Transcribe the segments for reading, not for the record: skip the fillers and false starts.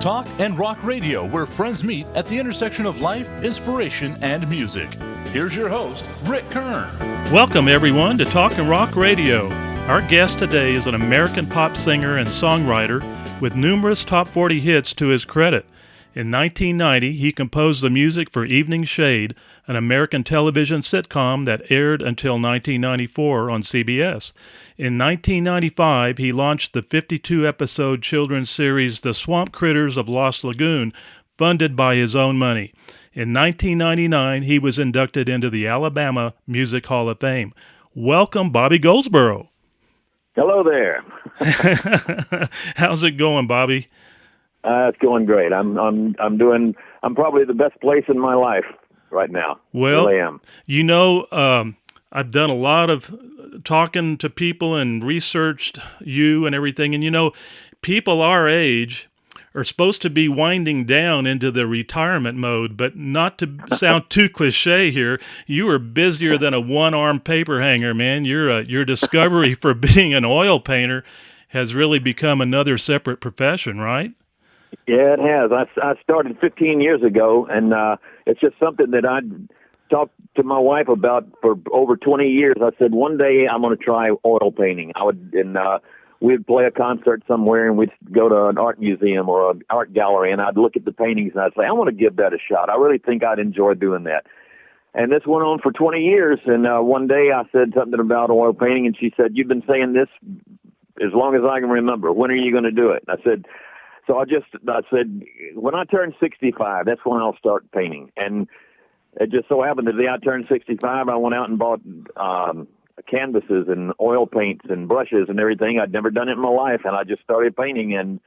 Talk and rock radio, where friends meet at the intersection of life, inspiration, and music. Here's your host, Rick Kern. Welcome, everyone, to Talk and Rock Radio. Our guest today is an American pop singer and songwriter with numerous top 40 hits to his credit. In 1990, he composed the music for Evening Shade, an American television sitcom that aired until 1994 on CBS. In 1995, he launched the 52-episode children's series The Swamp Critters of Lost Lagoon, funded by his own money. In 1999, he was inducted into the Alabama Music Hall of Fame. Welcome, Bobby Goldsboro. Hello there. How's it going, Bobby? It's going great. I'm probably the best place in my life right now. Well, really am. You know, I've done a lot of talking to people and researched you and everything. And, you know, people our age are supposed to be winding down into the retirement mode, but not to sound too cliche here, you are busier than a one-armed paper hanger, man. Your discovery for being an oil painter has really become another separate profession, right? Yeah, it has. I started 15 years ago, and it's just something that I talked to my wife about for over 20 years. I said, one day I'm going to try oil painting. We'd play a concert somewhere, and we'd go to an art museum or an art gallery, and I'd look at the paintings, and I'd say, I want to give that a shot. I really think I'd enjoy doing that. And this went on for 20 years, and one day I said something about oil painting, and she said, you've been saying this as long as I can remember. When are you going to do it? And I said, when I turn 65, that's when I'll start painting. And it just so happened that the day I turned 65, I went out and bought canvases and oil paints and brushes and everything. I'd never done it in my life, and I just started painting, and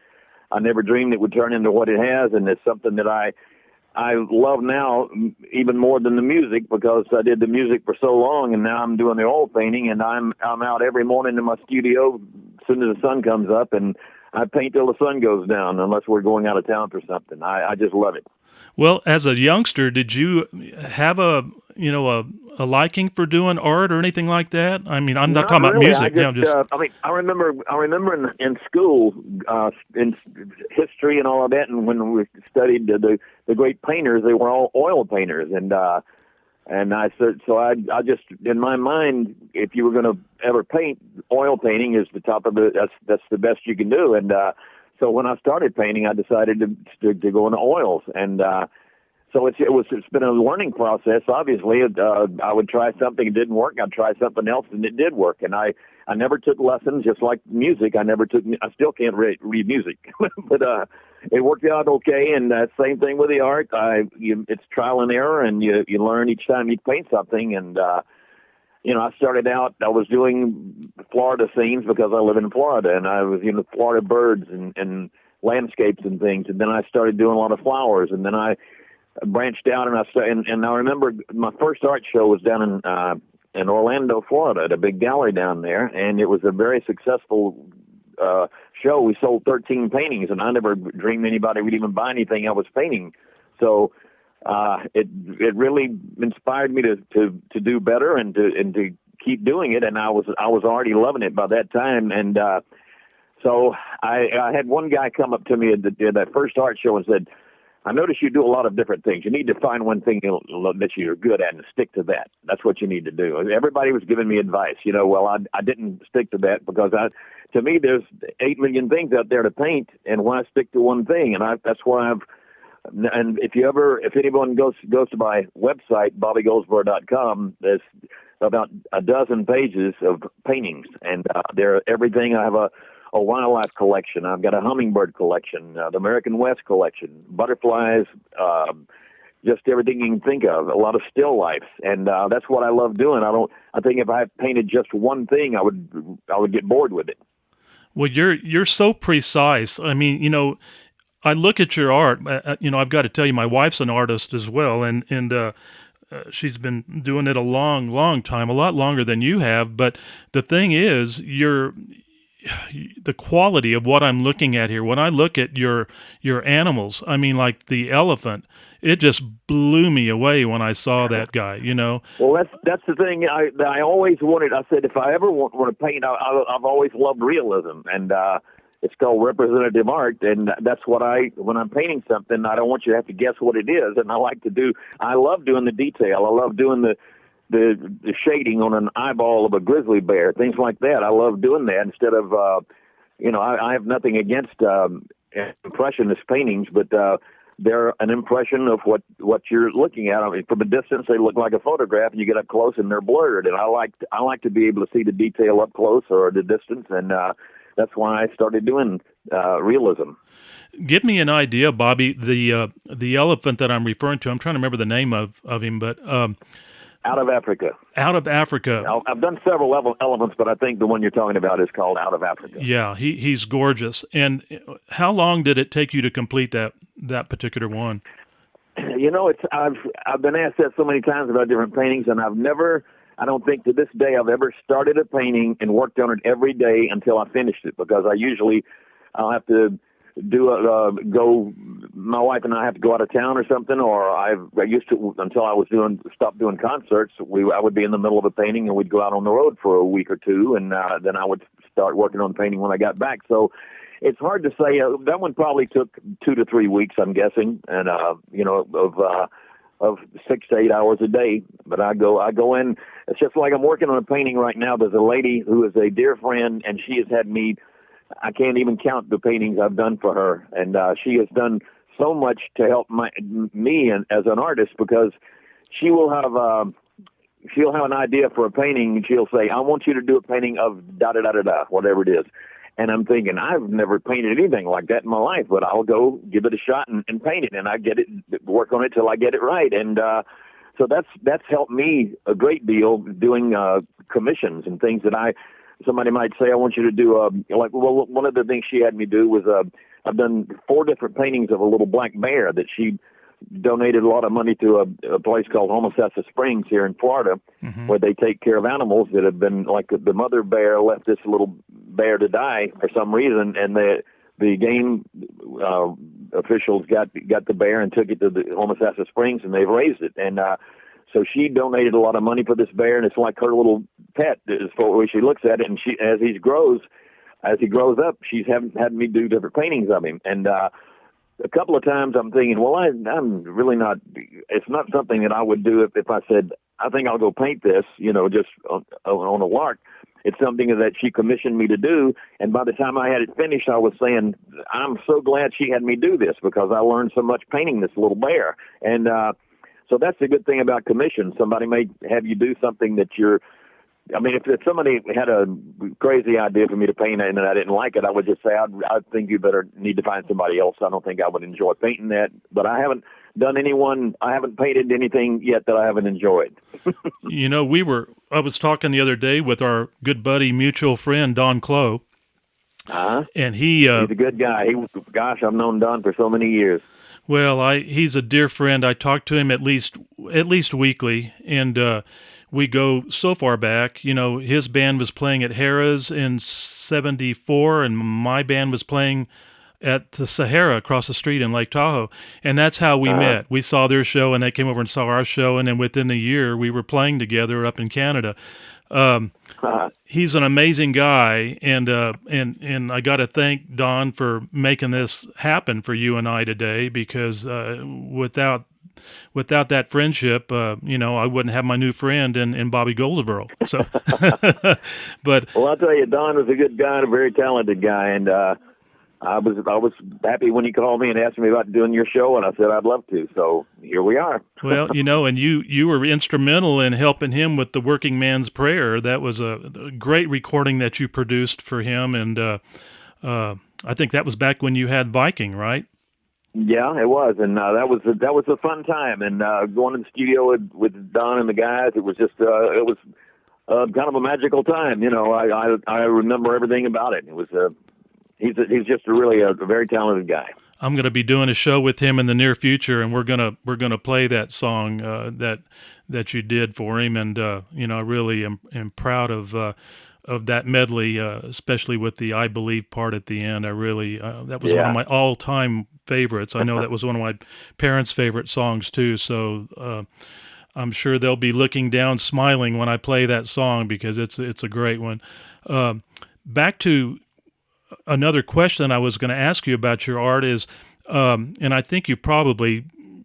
I never dreamed it would turn into what it has. And it's something that I love now even more than the music, because I did the music for so long, and now I'm doing the oil painting, and I'm out every morning in my studio as soon as the sun comes up, and I paint till the sun goes down, unless we're going out of town for something. I just love it. Well, as a youngster, did you have a liking for doing art or anything like that? I mean, I'm not talking about music. I remember in school, in history and all of that, and when we studied the great painters, they were all oil painters, and I said, so I just, in my mind, if you were going to ever paint, oil painting is the top of that's the best you can do. And so when I started painting, I decided to go into oils. And so it's been a learning process. Obviously, I would try something, it didn't work. I'd try something else, and it did work. And I never took lessons, just like music. I still can't read music, but it worked out okay. And same thing with the art. It's trial and error, and you learn each time you paint something. And I started out, I was doing Florida scenes because I live in Florida, and I was Florida birds and landscapes and things. And then I started doing a lot of flowers, and then I branched out, and I remember my first art show was down in Orlando, Florida, at a big gallery down there, and it was a very successful show. We sold 13 paintings, and I never dreamed anybody would even buy anything I was painting. So it really inspired me to do better and to keep doing it. And I was already loving it by that time. And so I had one guy come up to me at that first art show and said, I notice you do a lot of different things. You need to find one thing that you're good at and stick to that. That's what you need to do. Everybody was giving me advice. Well, I didn't stick to that because to me, there's 8 million things out there to paint, and why stick to one thing? And that's why and if anyone goes to my website, bobbygoldsboro.com, there's about a dozen pages of paintings, and they're everything. I have a wildlife collection. I've got a hummingbird collection, the American West collection, butterflies, just everything you can think of, a lot of still lifes. And that's what I love doing. I think if I painted just one thing, I would get bored with it. Well, you're so precise. I mean, I look at your art, I've got to tell you, my wife's an artist as well. And she's been doing it a long, long time, a lot longer than you have. But the thing is, the quality of what I'm looking at here, when I look at your animals, I mean, like the elephant, it just blew me away when I saw that guy, Well, that's the thing I always wanted. I said, if I ever want to paint, I've always loved realism. And It's called representative art, and that's what when I'm painting something, I don't want you to have to guess what it is. And I love doing the detail. I love doing the shading on an eyeball of a grizzly bear, things like that. I love doing that instead of, I have nothing against impressionist paintings, but they're an impression of what you're looking at. I mean, from a distance, they look like a photograph, and you get up close, and they're blurred. And I like to be able to see the detail up close or at a distance, and that's why I started doing realism. Give me an idea, Bobby. The elephant that I'm referring to, I'm trying to remember the name of him, but Out of Africa. Out of Africa. I've done several elephants, but I think the one you're talking about is called Out of Africa. Yeah, he's gorgeous. And how long did it take you to complete that particular one? I've been asked that so many times about different paintings, and I don't think to this day I've ever started a painting and worked on it every day until I finished it, because I'll have to my wife and I have to go out of town or something, or I used to, until I stopped doing concerts, I would be in the middle of a painting and we'd go out on the road for a week or two, and then I would start working on the painting when I got back. So it's hard to say. That one probably took 2 to 3 weeks, I'm guessing, and of 6 to 8 hours a day. But I go in. It's just like I'm working on a painting right now. There's a lady who is a dear friend, and she has had me. I can't even count the paintings I've done for her, and she has done so much to help me as an artist, because she'll have an idea for a painting, and she'll say, "I want you to do a painting of da da da da da," whatever it is. And I'm thinking, I've never painted anything like that in my life, but I'll go give it a shot and paint it, and I work on it till I get it right. And so that's helped me a great deal doing commissions and things that somebody might say, "I want you to do one of the things she had me do was I've done 4 different paintings of a little black bear that she donated a lot of money to a place called Homosassa Springs here in Florida, mm-hmm. where they take care of animals that have been, like, the mother bear left this little bear to die for some reason, and the game officials got the bear and took it to the Homosassa Springs, and they've raised it. And so she donated a lot of money for this bear, and it's like her little pet is the way she looks at it. And as he grows up, she's had me do different paintings of him. And a couple of times I'm thinking, well, I'm really not. It's not something that I would do if I said, I think I'll go paint this, just on a lark. It's something that she commissioned me to do, and by the time I had it finished, I was saying, I'm so glad she had me do this, because I learned so much painting this little bear. And so that's the good thing about commission. Somebody may have you do something that if somebody had a crazy idea for me to paint and I didn't like it, I would just say, I think you need to find somebody else. I don't think I would enjoy painting that. But I haven't painted anything yet that I haven't enjoyed. I was talking the other day with our good buddy, mutual friend, Don Clough. And he's a good guy. I've known Don for so many years. Well, he's a dear friend. I talk to him at least weekly, and we go so far back. His band was playing at Harrah's in '74, and my band was playing at the Sahara across the street in Lake Tahoe, and that's how we met. We saw their show, and they came over and saw our show, and then within the year, we were playing together up in Canada. He's an amazing guy, and I got to thank Don for making this happen for you and I today, because without that friendship, I wouldn't have my new friend in Bobby Goldsboro. So, but well, I'll tell you, Don was a good guy and a very talented guy, and I was happy when he called me and asked me about doing your show, and I said I'd love to. So here we are. Well, and you were instrumental in helping him with the Working Man's Prayer. That was a great recording that you produced for him, and I think that was back when you had Viking, right? Yeah, it was, and that was a fun time. And going to the studio with Don and the guys, it was just it was kind of a magical time. I remember everything about it. It was he's just really a very talented guy. I'm going to be doing a show with him in the near future, and we're gonna play that song that you did for him, and I really am proud of that medley, especially with the "I Believe" part at the end. I really that was one of my all-time favorites. I know that was one of my parents' favorite songs too. So I'm sure they'll be looking down, smiling when I play that song, because it's a great one. Back to another question I was going to ask you about your art is, and I think you probably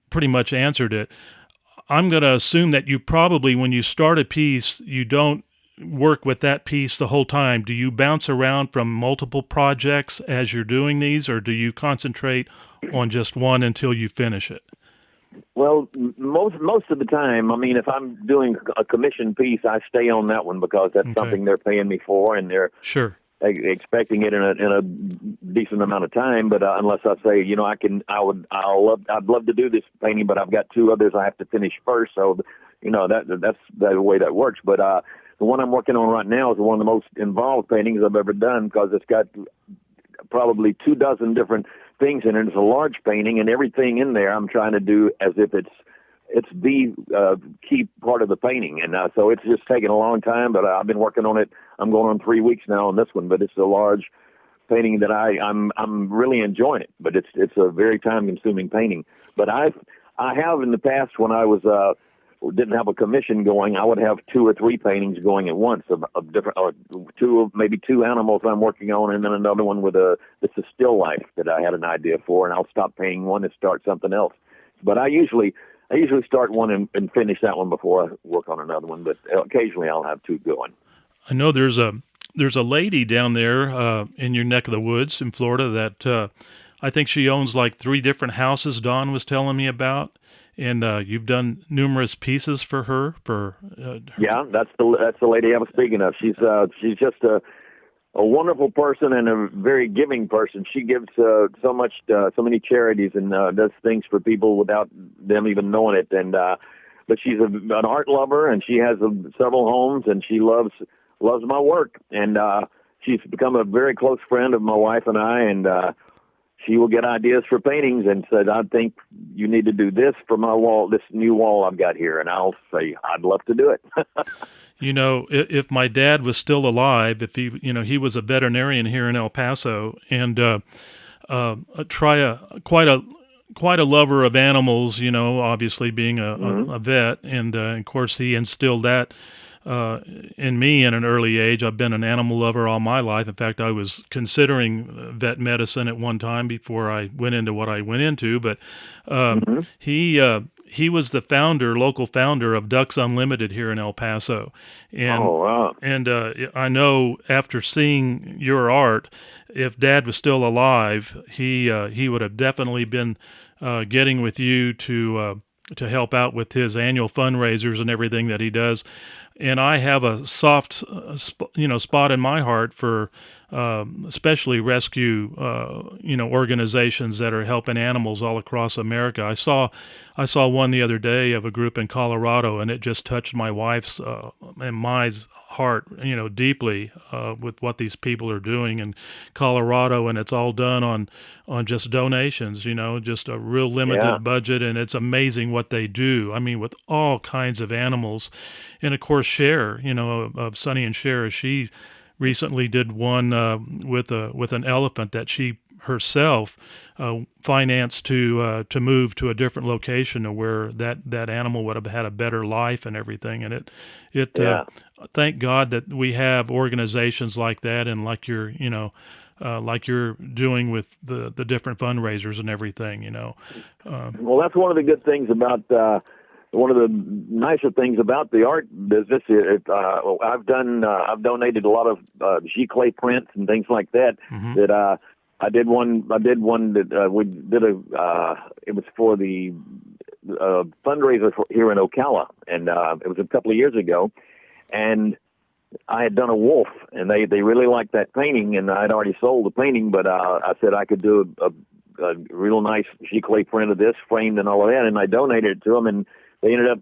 pretty much answered it. I'm going to assume that you probably, when you start a piece, you don't work with that piece the whole time. Do you bounce around from multiple projects as you're doing these, or do you concentrate on just one until you finish it? Well, most of the time, I mean, if I'm doing a commission piece, I stay on that one because that's something they're paying me for, and they're sure expecting it in a decent amount of time. But unless I say, I'd love to do this painting, but I've got two others I have to finish first. So, that's the way that works. But the one I'm working on right now is one of the most involved paintings I've ever done because it's got probably 24 different things in it. It's a large painting, and everything in there I'm trying to do as if it's the key part of the painting. And so it's just taken a long time, but I've been working on it. I'm going on 3 weeks now on this one, but it's a large painting that I'm really enjoying it. But it's a very time-consuming painting. But I have in the past, when I was didn't have a commission going, I would have 2 or 3 paintings going at once of different, maybe two animals I'm working on, and then another one with it's a still life that I had an idea for, and I'll stop painting one and start something else. But I usually start one and finish that one before I work on another one. But occasionally I'll have 2 going. I know there's a lady down there in your neck of the woods in Florida that I think she owns like 3 different houses. Don was telling me about. And you've done numerous pieces for her. Yeah, that's the lady I was speaking of. She's just a wonderful person and a very giving person. She gives so many charities and does things for people without them even knowing it. And but she's an art lover, and she has several homes, and she loves my work. And she's become a very close friend of my wife and I. And she will get ideas for paintings and said, I think you need to do this for my wall, this new wall I've got here. And I'll say, I'd love to do it. If my dad was still alive, if he was a veterinarian here in El Paso, and quite a lover of animals, obviously being a vet. And of course, he instilled that in me in an early age. I've been an animal lover all my life. In fact, I was considering vet medicine at one time before I went into what I went into. But he was the local founder of Ducks Unlimited here in El Paso. And, oh, wow. And I know after seeing your art, if Dad was still alive, he would have definitely been getting with you to help out with his annual fundraisers and everything that he does. And I have a soft, spot in my heart for especially rescue, organizations that are helping animals all across America. I saw one the other day of a group in Colorado, and it just touched my wife's and my heart, deeply with what these people are doing in Colorado, and it's all done on just donations, just a real limited budget, and it's amazing what they do. I mean, with all kinds of animals, and of course, Cher, of Sonny and Cher, she recently did one with an elephant that she herself financed to move to a different location where that animal would have had a better life and everything. And it thank God that we have organizations like that, and like you're doing with the different fundraisers and everything. Well, that's one of the good things about. One of the nicer things about the art business, I've donated a lot of giclée prints and things like that. Mm-hmm. That I did one that we did it was for the fundraiser here in Ocala, and it was a couple of years ago, and I had done a wolf, and they really liked that painting, and I'd already sold the painting, but I said I could do a real nice giclée print of this, framed and all of that, and I donated it to them, and they ended up.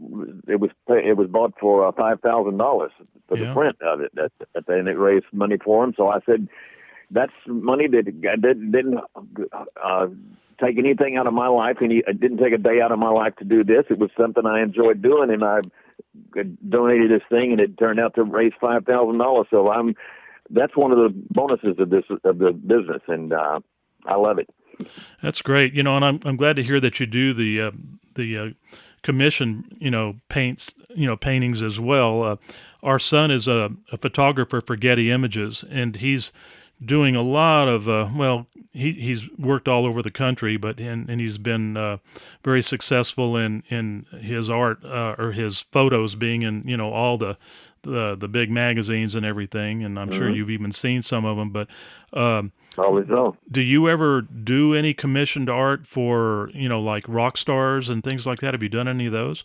It was bought for $5,000 for the print of it. And it raised money for them. So I said, that's money that didn't take anything out of my life, and it didn't take a day out of my life to do this. It was something I enjoyed doing, and I donated this thing, and it turned out to raise $5,000. So that's one of the bonuses of the business, and I love it. That's great, and I'm glad to hear that you do the commission, paintings as well. Our son is a photographer for Getty Images, and he's doing a lot of he's worked all over the country, but and he's been very successful in his art or his photos being in all the big magazines and everything, and I'm sure you've even seen some of them. But Probably so. do you ever do any commissioned art for like rock stars and things like that? Have you done any of those?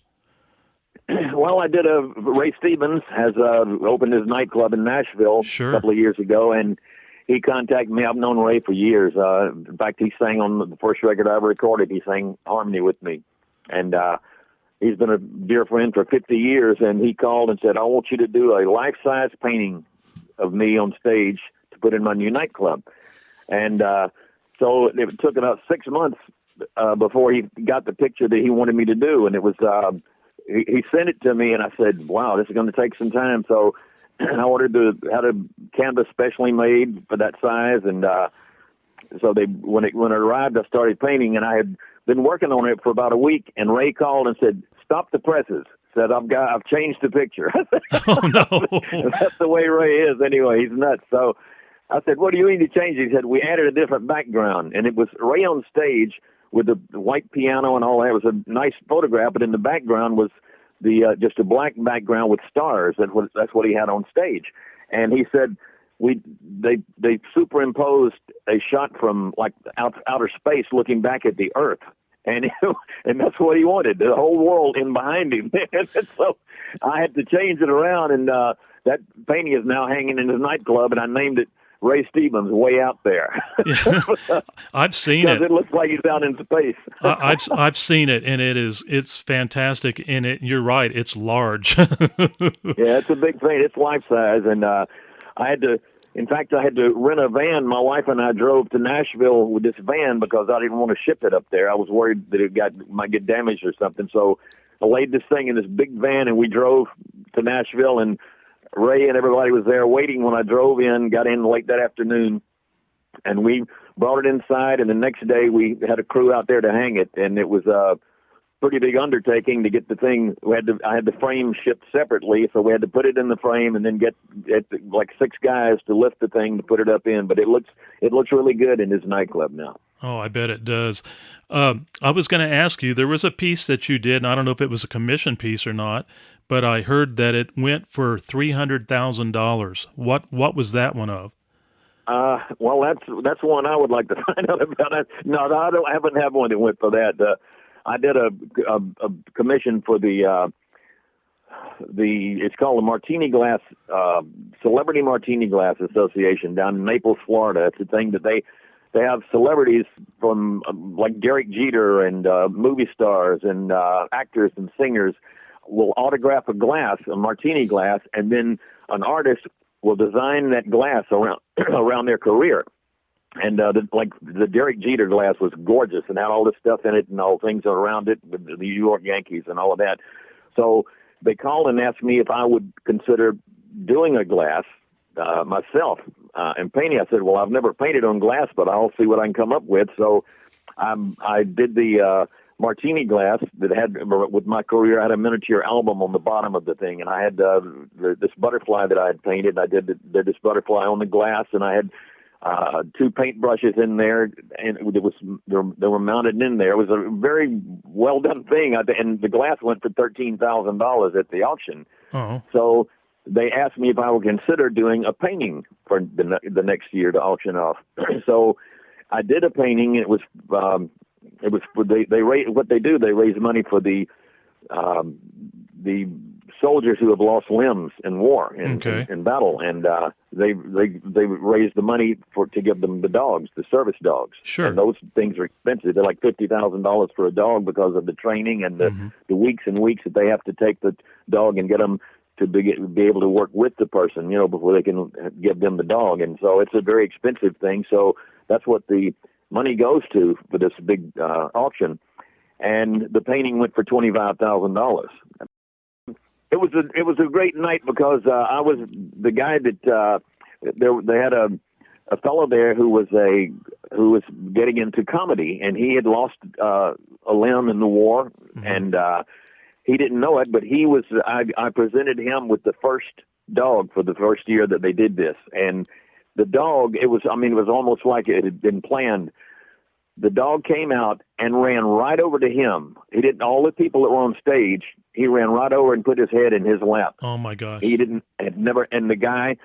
Well, I did. Ray Stevens has opened his nightclub in Nashville Sure. a couple of years ago, and he contacted me. I've known Ray for years. In fact, he sang on the first record I ever recorded. He sang harmony with me, and he's been a dear friend for 50 years. And he called and said, "I want you to do a life-size painting of me on stage to put in my new nightclub." And so it took about 6 months before he got the picture that he wanted me to do, and it was. He sent it to me, and I said, "Wow, this is going to take some time." So I ordered had a canvas specially made for that size, and so when it arrived, I started painting, and I had been working on it for about a week. And Ray called and said, "Stop the presses." Said, "I've changed the picture." Oh no! That's the way Ray is. Anyway, he's nuts. So I said, "What do you mean to change?" He said, "We added a different background," and it was Ray on stage with the white piano and all that. It was a nice photograph, but in the background was the just a black background with stars. That's what he had on stage. And he said they superimposed a shot from like outer space looking back at the Earth, and and that's what he wanted, the whole world in behind him. And so I had to change it around, and that painting is now hanging in his nightclub, and I named it Ray Stevens, Way Out There. Yeah. I've seen it. It looks like he's out in space. I've seen it, and it's fantastic. And you're right, it's large. Yeah, it's a big thing. It's life size, and I had to rent a van. My wife and I drove to Nashville with this van because I didn't want to ship it up there. I was worried that it might get damaged or something. So I laid this thing in this big van, and we drove to Nashville, and Ray and everybody was there waiting when I drove in, got in late that afternoon, and we brought it inside, and the next day we had a crew out there to hang it, and it was a pretty big undertaking to get the thing. I had the frame shipped separately, so we had to put it in the frame and then get like 6 guys to lift the thing to put it up in, but it looks really good in his nightclub now. Oh, I bet it does. I was going to ask you, there was a piece that you did, and I don't know if it was a commission piece or not, but I heard that it went for $300,000. What was that one of? Well, that's one I would like to find out about. No, I haven't had one that went for that. I did a commission for it's called the Martini Glass Celebrity Martini Glass Association down in Naples, Florida. It's a thing that they have celebrities from like Derek Jeter and movie stars and actors and singers will autograph a martini glass, and then an artist will design that glass around their career. And the Derek Jeter glass was gorgeous and had all this stuff in it and all things around it, with the New York Yankees and all of that. So they called and asked me if I would consider doing a glass myself and painting. I said, well, I've never painted on glass, but I'll see what I can come up with. So I did the martini glass that had, with my career, I had a miniature album on the bottom of the thing, and I had this butterfly that I had painted. I did this butterfly on the glass, and I had 2 paintbrushes in there, and they were mounted in there. It was a very well done thing, and the glass went for $13,000 at the auction. Oh. So they asked me if I would consider doing a painting for the next year to auction off. So I did a painting. It was for they raise money for the soldiers who have lost limbs in war in battle, and they raise the money to give them the dogs, the service dogs. Sure. And those things are expensive. They're like $50,000 for a dog because of the training and the weeks and weeks that they have to take the dog and get them to be able to work with the person, before they can give them the dog. And so it's a very expensive thing. So that's what the money goes to for this big auction. And the painting went for $25,000. It was a great night because I was the guy that they had a fellow there who was getting into comedy, and he had lost a limb in the war, and he didn't know it, but I presented him with the first dog for the first year that they did this, and the dog, it was almost like it had been planned. The dog came out and ran right over to him. He didn't, all the people that were on stage, he ran right over and put his head in his lap. Oh my gosh. And the guy,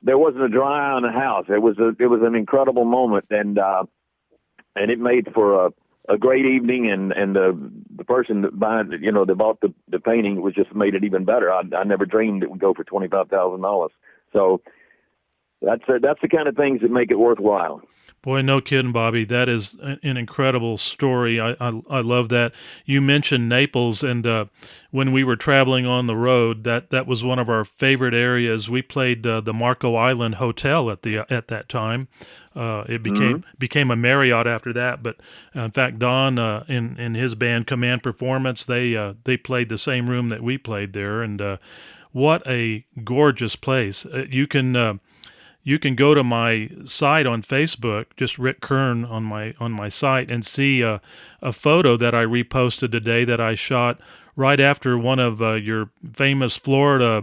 there wasn't a dry eye in the house. It was an incredible moment, and it made for a great evening, and the person that bought the painting was just made it even better. I never dreamed it would go for $25,000. So that's the kind of things that make it worthwhile. Boy, no kidding, Bobby. That is an incredible story. I love that. You mentioned Naples, and when we were traveling on the road, that was one of our favorite areas. We played the Marco Island Hotel at that time. It became a Marriott after that. But in fact, Don in his band Command Performance, they played the same room that we played there, and what a gorgeous place. You can go to my site on Facebook, just Rick Kern on my site, and see a photo that I reposted today that I shot right after one of your famous Florida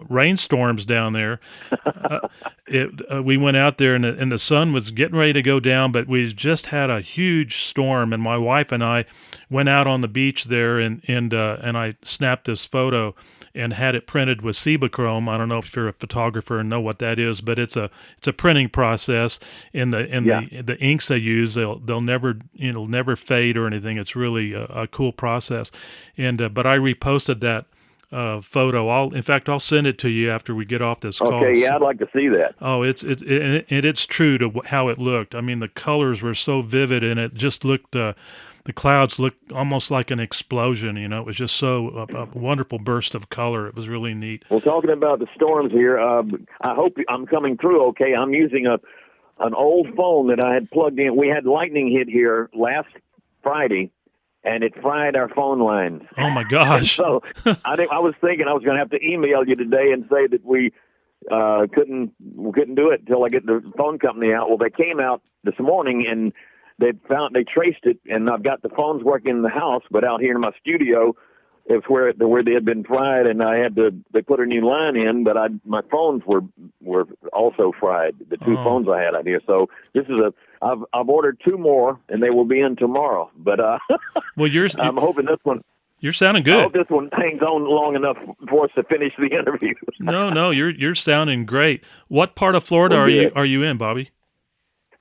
rainstorms down there. We went out there, and the sun was getting ready to go down, but we just had a huge storm, and my wife and I went out on the beach there, and I snapped this photo and had it printed with Cibachrome. I don't know if you're a photographer and know what that is, but it's a printing process. The inks they use, they'll never fade or anything. It's really a cool process. But I reposted that photo. I'll send it to you after we get off this call. Okay, yeah, I'd like to see that. Oh, it's true to how it looked. I mean, the colors were so vivid, and it just looked. The clouds looked almost like an explosion. It was just so a wonderful burst of color. It was really neat. Well, talking about the storms here, I hope I'm coming through okay. I'm using an old phone that I had plugged in. We had lightning hit here last Friday, and it fried our phone lines. Oh my gosh! So I was thinking I was going to have to email you today and say that we couldn't do it until I get the phone company out. Well, they came out this morning, and they traced it, and I've got the phones working in the house, but out here in my studio, it's where they had been fried, and they put a new line in, but my phones were also fried. The two phones I had out here. So this is I've ordered two more, and they will be in tomorrow. But well, I'm hoping this one. You're sounding good. I hope this one hangs on long enough for us to finish the interview. No, you're sounding great. What part of Florida are you in, Bobby?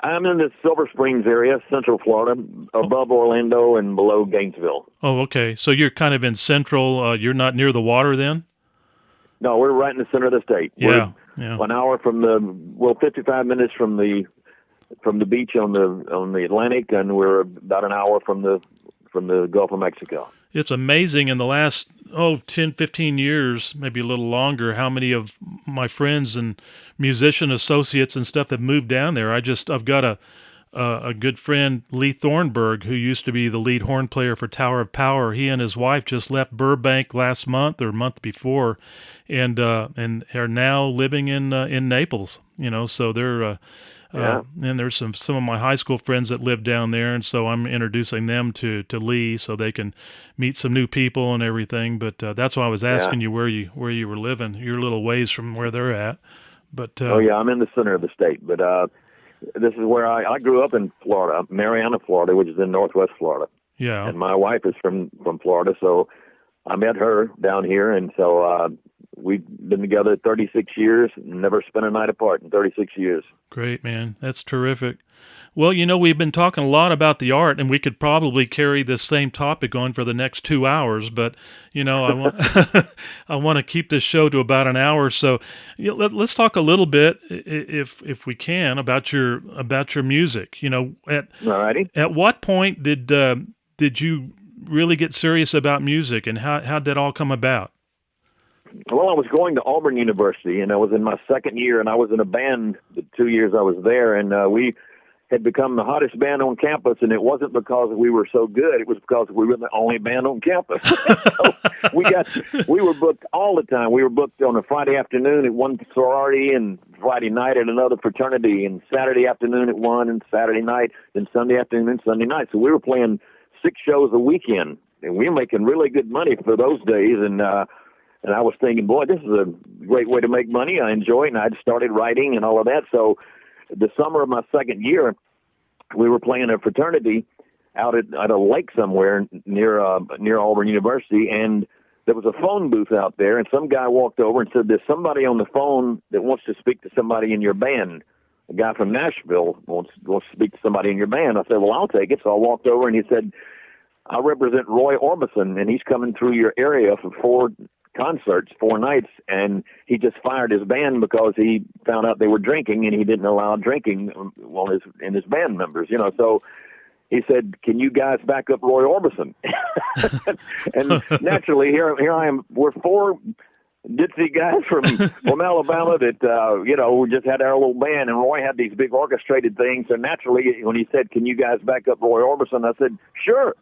I'm in the Silver Springs area, Central Florida, above Orlando and below Gainesville. Oh, okay. So you're kind of in Central. You're not near the water then? No, we're right in the center of the state. Yeah. We're an hour from 55 minutes from the beach on the Atlantic, and we're about an hour from the Gulf of Mexico. It's amazing in the last 10, 15 years, maybe a little longer, how many of my friends and musician associates and stuff have moved down there. I've got a good friend, Lee Thornburg, who used to be the lead horn player for Tower of Power. He and his wife just left Burbank last month or month before, and are now living in Naples. So they're and there's some of my high school friends that live down there, and so I'm introducing them to Lee so they can meet some new people and everything. But that's why I was asking you where you were living. You're a little ways from where they're at. But I'm in the center of the state. But this is where I grew up in Florida, Marianna, Florida, which is in northwest Florida. Yeah. And my wife is from Florida, so I met her down here, and so we've been together 36 years, never spent a night apart in 36 years. Great, man. That's terrific. Well, we've been talking a lot about the art, and we could probably carry this same topic on for the next 2 hours, but, I want to keep this show to about an hour. So let's talk a little bit, if we can, about your music. Alrighty. At what point did you really get serious about music, and how did that all come about? Well, I was going to Auburn University, and I was in my second year, and I was in a band the 2 years I was there, and we had become the hottest band on campus, and it wasn't because we were so good. It was because we were the only band on campus. So we were booked all the time. We were booked on a Friday afternoon at one sorority, and Friday night at another fraternity, and Saturday afternoon at one, and Saturday night, and Sunday afternoon and Sunday night. So we were playing 6 shows a weekend, and we were making really good money for those days, and And I was thinking, boy, this is a great way to make money. I enjoy it, and I'd started writing and all of that. So the summer of my second year, we were playing a fraternity out at a lake somewhere near Auburn University, and there was a phone booth out there, and some guy walked over and said, there's somebody on the phone that wants to speak to somebody in your band. A guy from Nashville wants to speak to somebody in your band. I said, well, I'll take it. So I walked over, and he said, I represent Roy Orbison, and he's coming through your area for 4 concerts, 4 nights, and he just fired his band because he found out they were drinking, and he didn't allow drinking in his band members, So he said, can you guys back up Roy Orbison? And naturally, here I am. We're 4 ditzy guys from Alabama that, we just had our little band, and Roy had these big orchestrated things. And naturally, when he said, can you guys back up Roy Orbison? I said, sure.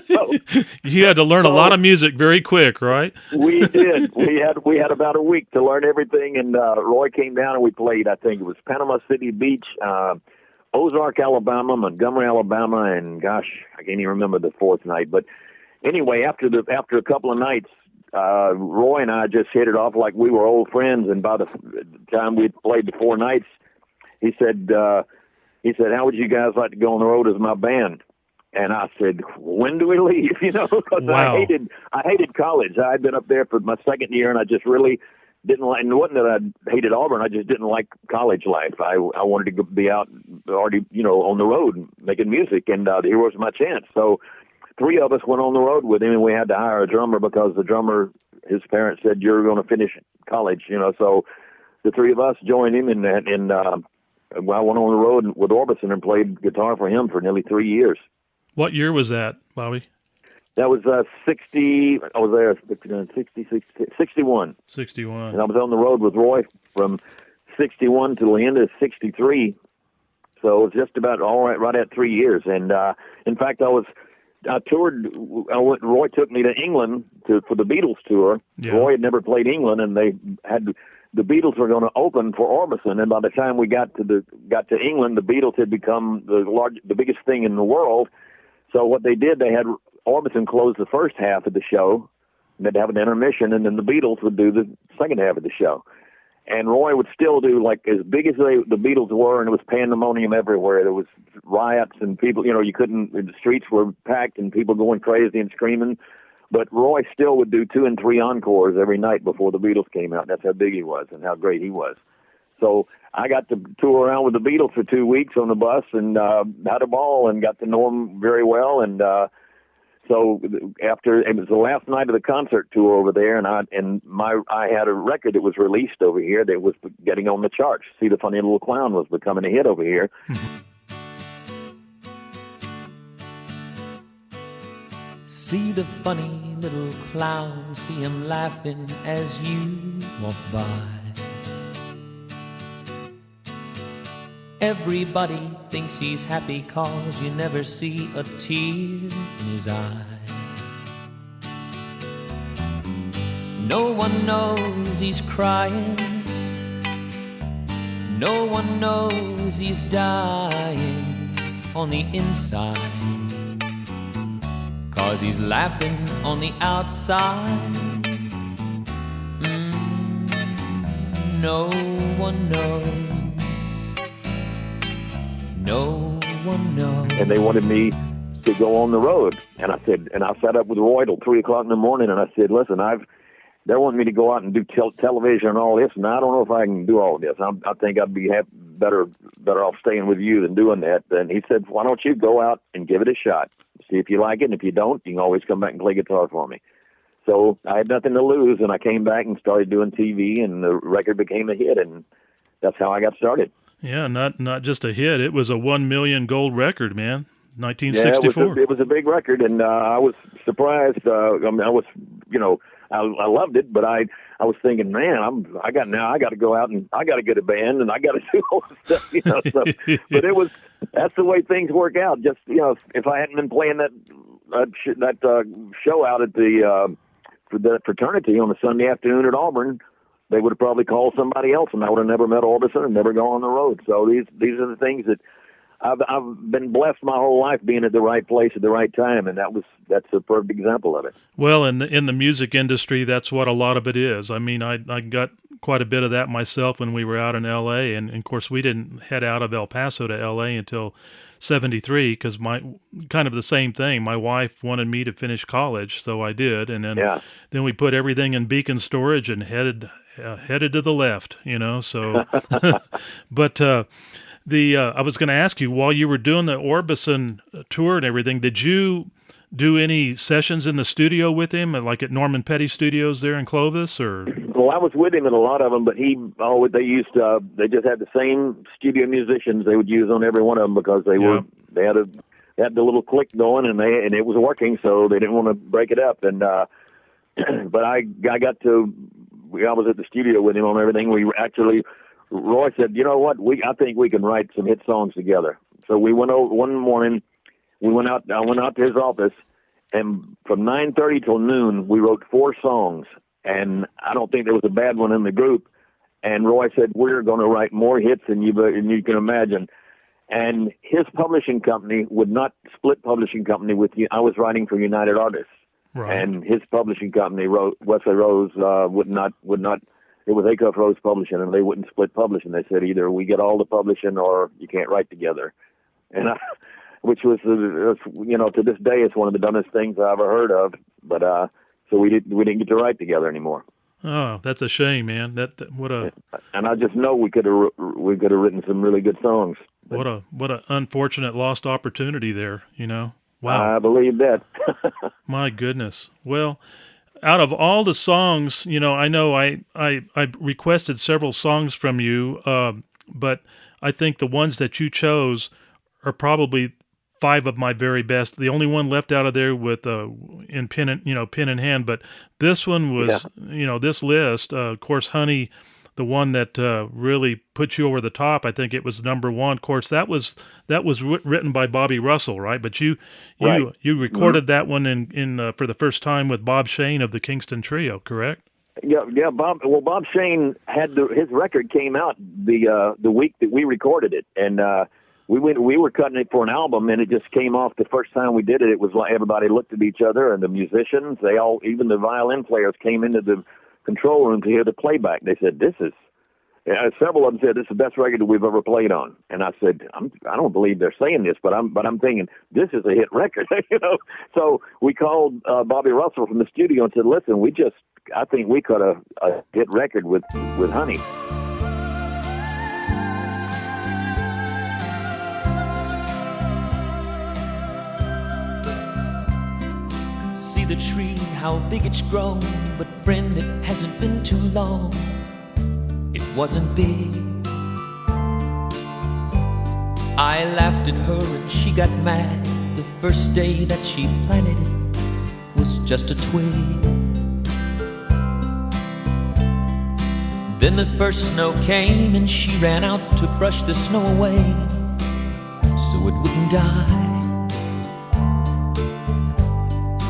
So, you had to learn a lot of music very quick, right? We did. We had about a week to learn everything. And Roy came down and we played, I think it was Panama City Beach, Ozark, Alabama, Montgomery, Alabama, and gosh, I can't even remember the 4th night. But anyway, after a couple of nights, Roy and I just hit it off like we were old friends. And by the time we'd played the 4 nights, he said, how would you guys like to go on the road as my band? And I said, when do we leave? Because wow. I hated college. I had been up there for my second year, and I just really didn't like. And it wasn't that I hated Auburn. I just didn't like college life. I wanted to be out already, on the road making music, and here was my chance. So 3 of us went on the road with him, and we had to hire a drummer because the drummer, his parents said, you're going to finish college, So the 3 of us joined him, and I went on the road with Orbison and played guitar for him for nearly 3 years. What year was that, Bobby? That was 60. I was there 61. 61. And I was on the road with Roy from 61 till the end of 63. So it was just about right at 3 years. And in fact, I toured. Roy took me to England for the Beatles tour. Yeah. Roy had never played England, and the Beatles were going to open for Orbison. And by the time we got to England, the Beatles had become the biggest thing in the world. So what they did, they had Orbison close the first half of the show, and they'd have an intermission, and then the Beatles would do the second half of the show. And Roy would still do, like, as big as the Beatles were, and it was pandemonium everywhere. There was riots, and people, the streets were packed, and people going crazy and screaming. But Roy still would do 2 and 3 encores every night before the Beatles came out. That's how big he was and how great he was. So I got to tour around with the Beatles for 2 weeks on the bus, and had a ball and got to know them very well. And so after it was the last night of the concert tour over there, and I had a record that was released over here that was getting on the charts. See the Funny Little Clown was becoming a hit over here. See the funny little clown, see him laughing as you walk by. Everybody thinks he's happy 'cause you never see a tear in his eye. No one knows he's crying, no one knows he's dying on the inside, 'cause he's laughing on the outside. No one knows. No one knows. And they wanted me to go on the road. And I sat up with Roy till 3 o'clock in the morning, and I said, listen, they're wanting me to go out and do television and all this, and I don't know if I can do all this. I think I'd be better off staying with you than doing that. And he said, why don't you go out and give it a shot? See if you like it, and if you don't, you can always come back and play guitar for me. So I had nothing to lose, and I came back and started doing TV, and the record became a hit, and that's how I got started. Yeah, not just a hit. It was a 1 million gold record, man. 1964. Yeah, it was a big record, and I was surprised. I loved it, but I was thinking, man, I got to go out and I got to get a band and I got to do all this stuff, But that's the way things work out. Just if I hadn't been playing that show out at for the fraternity on a Sunday afternoon at Auburn, they would have probably called somebody else, and I would have never met Orbison and never gone on the road. So these are the things that I've been blessed my whole life being at the right place at the right time, and that's a perfect example of it. Well, in the music industry, that's what a lot of it is. I mean, I got quite a bit of that myself when we were out in L.A., and of course we didn't head out of El Paso to L.A. until 73, because kind of the same thing. My wife wanted me to finish college, so I did, and then we put everything in beacon storage and headed to the left, So, but I was going to ask you, while you were doing the Orbison tour and everything, did you do any sessions in the studio with him, like at Norman Petty Studios there in Clovis, or? Well, I was with him in a lot of them, but they just had the same studio musicians they would use on every one of them, because they had the little click going, and it was working, so they didn't want to break it up. And but I was at the studio with him on everything. Roy said, you know what, I think we can write some hit songs together. So we went over one morning. I went out to his office, and from 9:30 till noon, we wrote 4 songs, and I don't think there was a bad one in the group. And Roy said, we're going to write more hits than you can imagine. And his publishing company would not split publishing company with you. I was writing for United Artists, right. And his publishing company, Wesley Rose, would not. It was Acuff Rose Publishing, and they wouldn't split publishing. They said either we get all the publishing or you can't write together. And which was, to this day, it's one of the dumbest things I ever heard of. But so we didn't get to write together anymore. Oh, that's a shame, man. And I just know we could have written some really good songs. What a unfortunate lost opportunity there. Wow. I believe that. My goodness. Well, out of all the songs, I know I requested several songs from you, but I think the ones that you chose are probably 5 of my very best. The only one left out of there with in pen in hand, but this one was, this list, of course, Honey, the one that really put you over the top. I think it was number 1. Of course, that was written by Bobby Russell, right? But you recorded that one in for the first time with Bob Shane of the Kingston Trio, correct? Yeah. Bob Shane had his record came out the week that we recorded it, and we were cutting it for an album, and it just came off the first time we did it. It was like everybody looked at each other, and the musicians, even the violin players came into the control room to hear the playback. They said, several of them said, this is the best record that we've ever played on. And I said, I don't believe they're saying this, but I'm thinking this is a hit record, So we called Bobby Russell from the studio and said, listen, I think we cut a hit record with Honey. See the tree, how big it's grown, but friend, it hasn't been too long. It wasn't big. I laughed at her and she got mad. The first day that she planted it was just a twig. Then the first snow came and she ran out to brush the snow away so it wouldn't die.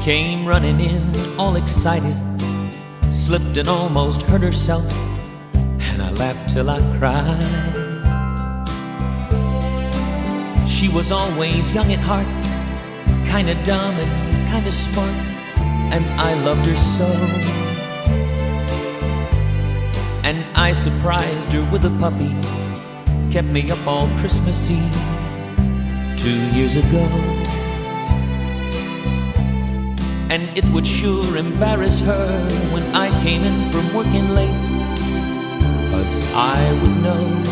Came running in all excited, slipped and almost hurt herself, and I laughed till I cried. She was always young at heart, kinda dumb and kinda smart, and I loved her so. And I surprised her with a puppy, kept me up all Christmas Eve 2 years ago. And it would sure embarrass her when I came in from working late, 'cause I would know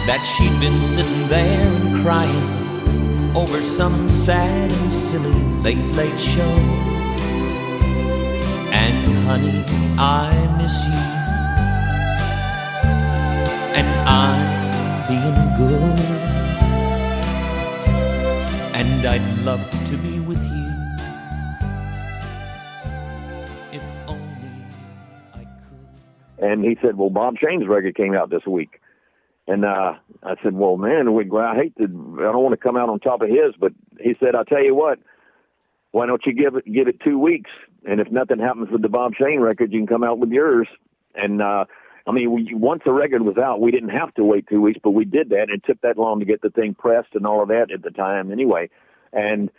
that she'd been sitting there and crying over some sad and silly late show. And honey, I miss you, and I'm being good, and I'd love to be with you, if only I could. And he said, well, Bob Shane's record came out this week. And I said, well, man, I don't want to come out on top of his, but he said, I'll tell you what, why don't you give it 2 weeks? And if nothing happens with the Bob Shane record, you can come out with yours. And I mean, once the record was out, we didn't have to wait 2 weeks, but we did that. It took that long to get the thing pressed and all of that at the time anyway. And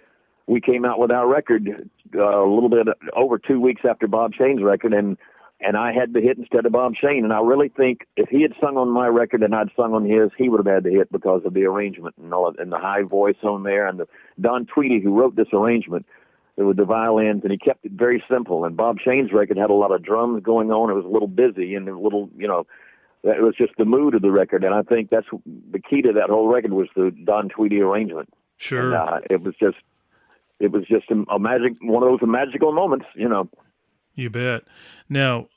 we came out with our record a little bit over 2 weeks after Bob Shane's record, and I had the hit instead of Bob Shane. And I really think if he had sung on my record and I'd sung on his, he would have had the hit because of the arrangement and all and the high voice on there. And Don Tweedy, who wrote this arrangement, with the violins, and he kept it very simple. And Bob Shane's record had a lot of drums going on. It was a little busy and a little, it was just the mood of the record. And I think that's the key to that whole record was the Don Tweedy arrangement. Sure. And, it was just a one of those magical moments, You bet. Now,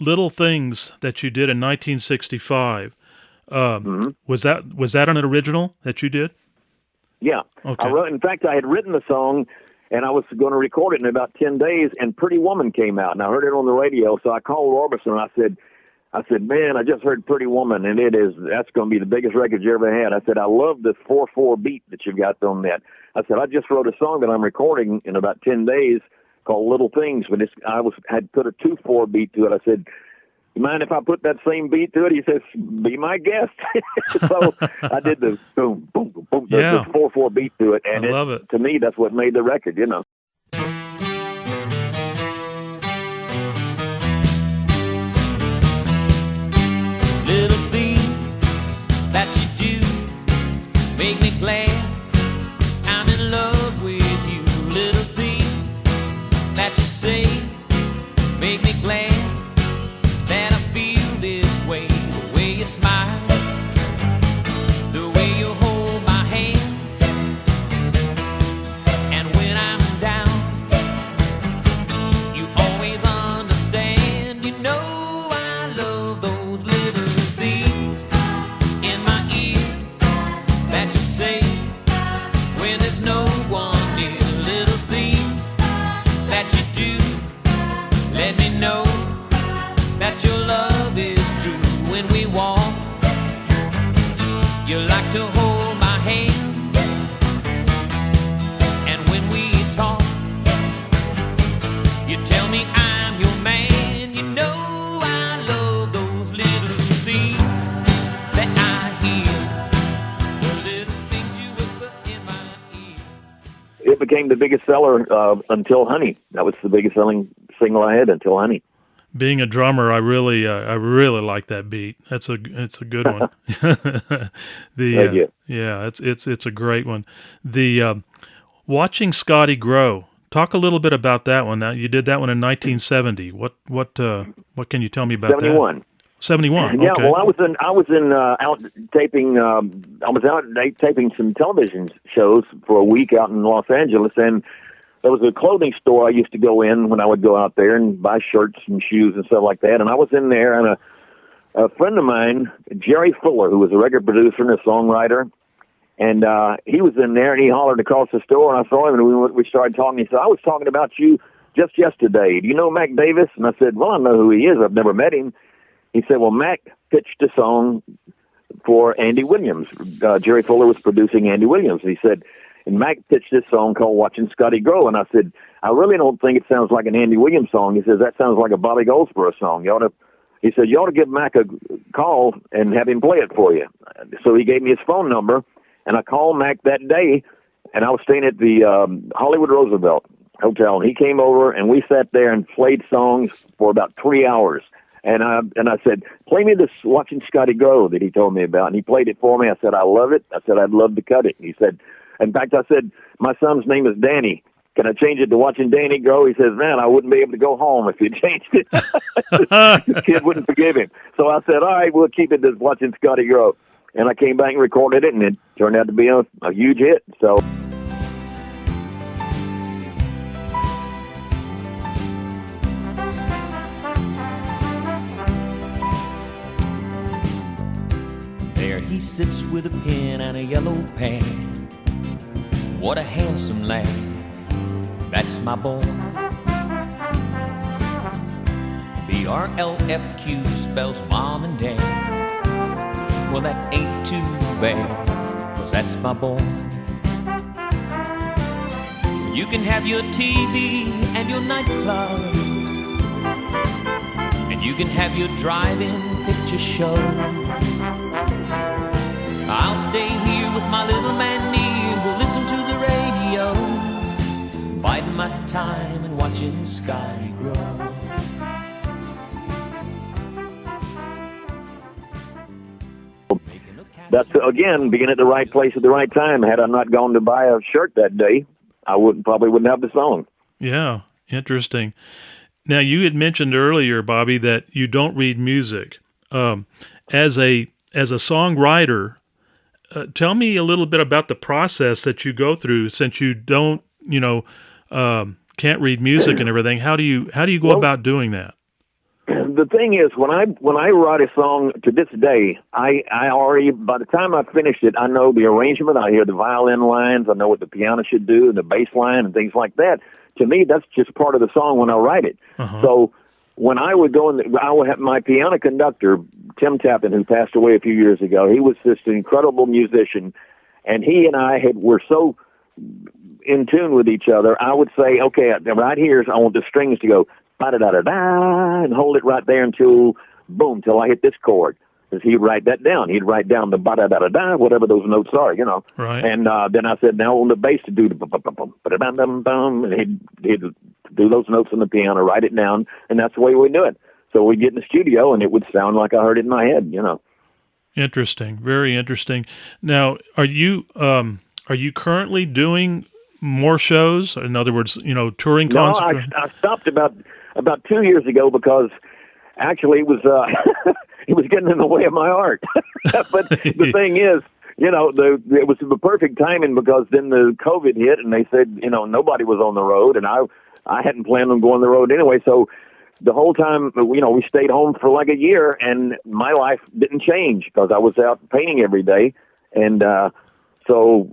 Little Things that you did in 1965, was that an original that you did? Yeah. Okay. In fact, I had written the song, and I was going to record it in about 10 days, and Pretty Woman came out, and I heard it on the radio, so I called Orbison, and I said, man, I just heard Pretty Woman, and that's going to be the biggest record you ever had. I said, I love the 4/4 beat that you've got on that. I said, I just wrote a song that I'm recording in about 10 days called Little Things, but I had put a 2/4 beat to it. I said, you mind if I put that same beat to it? He says, be my guest. So I did the boom, boom, boom, boom, the 4/4 beat to it. And I love it. To me, that's what made the record, Little things that you do make me glad I'm in love with you. Little things that you say make me glad that I feel this way. The way you smile, the way you hold my hand, and when I'm down, you always understand. You know I love those little things in my ear that you say when there's no one near. Little things that you do let me know that your love is true. When we walk, you like to hold my hand, and when we talk, you tell me I'm your man. You know I love those little things that I hear, the little things you whisper in my ear. It became the biggest seller Until Honey. That was the biggest selling single I had, Until Honey. Being a drummer, I really like that beat. It's a good one. Thank you. Yeah, it's a great one. The Watching Scotty Grow. Talk a little bit about that one. Now, you did that one in 1970. What can you tell me about 71. that? 71. Yeah, okay. well, I was out taping some television shows for a week out in Los Angeles, and there was a clothing store I used to go in when I would go out there and buy shirts and shoes and stuff like that. And I was in there, and a friend of mine, Jerry Fuller, who was a record producer and a songwriter, and he was in there, and he hollered across the store, and I saw him, and we started talking. He said, I was talking about you just yesterday. Do you know Mac Davis? And I said, well, I know who he is. I've never met him. He said, well, Mac pitched a song for Andy Williams. Jerry Fuller was producing Andy Williams. And he said, and Mac pitched this song called Watching Scotty Grow. And I said, I really don't think it sounds like an Andy Williams song. He says, that sounds like a Bobby Goldsboro song. He said, you ought to give Mac a call and have him play it for you. So he gave me his phone number, and I called Mac that day, and I was staying at the Hollywood Roosevelt Hotel. And he came over, and we sat there and played songs for about 3 hours. And I said, play me this Watching Scotty Grow that he told me about. And he played it for me. I said, I love it. I said, I'd love to cut it. And he said, in fact, I said, my son's name is Danny. Can I change it to Watching Danny Grow? He says, man, I wouldn't be able to go home if you changed it. The kid wouldn't forgive him. So I said, all right, we'll keep it as Watching Scotty Grow. And I came back and recorded it, and it turned out to be a huge hit. So. There he sits with a pen and a yellow pad. What a handsome lad, that's my boy. BRLFQ spells mom and dad. Well, that ain't too bad, 'cause that's my boy. You can have your TV and your nightclub, and you You can have your drive-in picture show. I'll stay here with my little man near. We'll listen to the radio, biding my time and watching the sky grow. That's, again, being at the right place at the right time. Had I not gone to buy a shirt that day, I probably wouldn't have the song. Yeah, interesting. Now, you had mentioned earlier, Bobby, that you don't read music. As a songwriter, tell me a little bit about the process that you go through, since you don't, can't read music and everything. How do you go about doing that? The thing is, when I write a song to this day, I already, by the time I finished it, I know the arrangement. I hear the violin lines. I know what the piano should do and the bass line and things like that. To me, that's just part of the song when I write it. Uh-huh. So when I would go I would have my piano conductor, Tim Tappan, who passed away a few years ago. He was just an incredible musician, and he and I were so in tune with each other. I would say, okay, right here, I want the strings to go ba-da-da-da-da, and hold it right there until, boom, till I hit this chord. Because he'd write that down. He'd write down the ba-da-da-da-da, whatever those notes are, Right. And then I said, now on the bass to do the ba-ba-bum, ba-da-dum-dum-bum, and he'd do those notes on the piano, write it down, and that's the way we do it. So we'd get in the studio, and it would sound like I heard it in my head, Interesting. Very interesting. Now, are you currently doing more shows? In other words, touring concerts? No, I stopped about 2 years ago because actually it was it was getting in the way of my art. But the thing is, it was the perfect timing because then the COVID hit and they said, nobody was on the road, and I hadn't planned on going on the road anyway. So the whole time, we stayed home for like a year, and my life didn't change because I was out painting every day. And so